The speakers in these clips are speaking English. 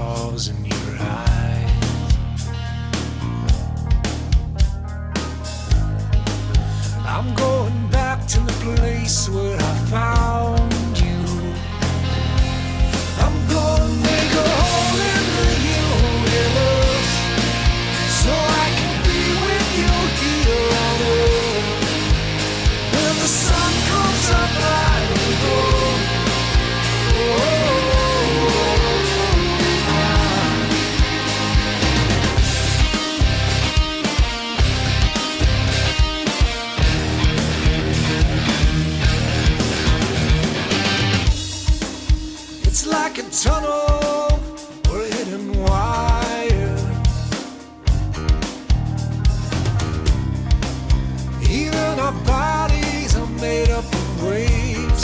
stars in your eyes. I'm going back to the place where I found you. I'm gonna make a hole in the universe so I can be with you here on earth. When the sun comes up, I will go. It's like a tunnel or a hidden wire. Even our bodies are made up of waves.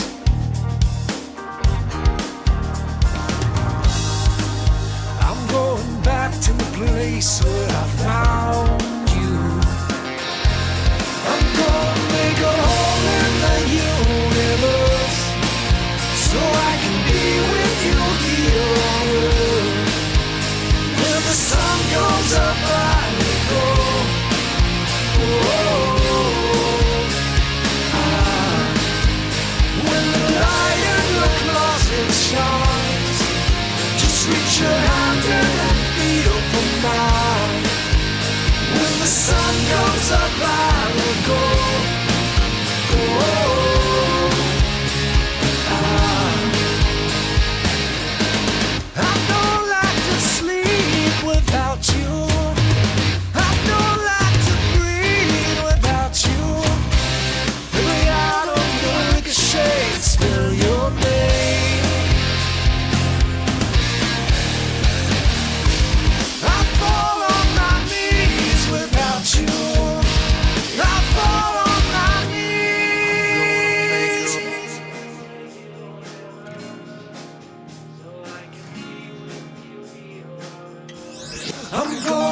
I'm going back to the place where I found you. I'm gonna make a hole in the universe so I can be with you here on earth. When the sun goes up, I will go. When the light in your closet shines, just reach your hand and feel for mine. When the sun goes up, I will go. I don't like to sleep without you. I don't like to breathe without you. Every atom will ricochet, spell your name. I fall on my knees without you. I fall on my knees. I'm going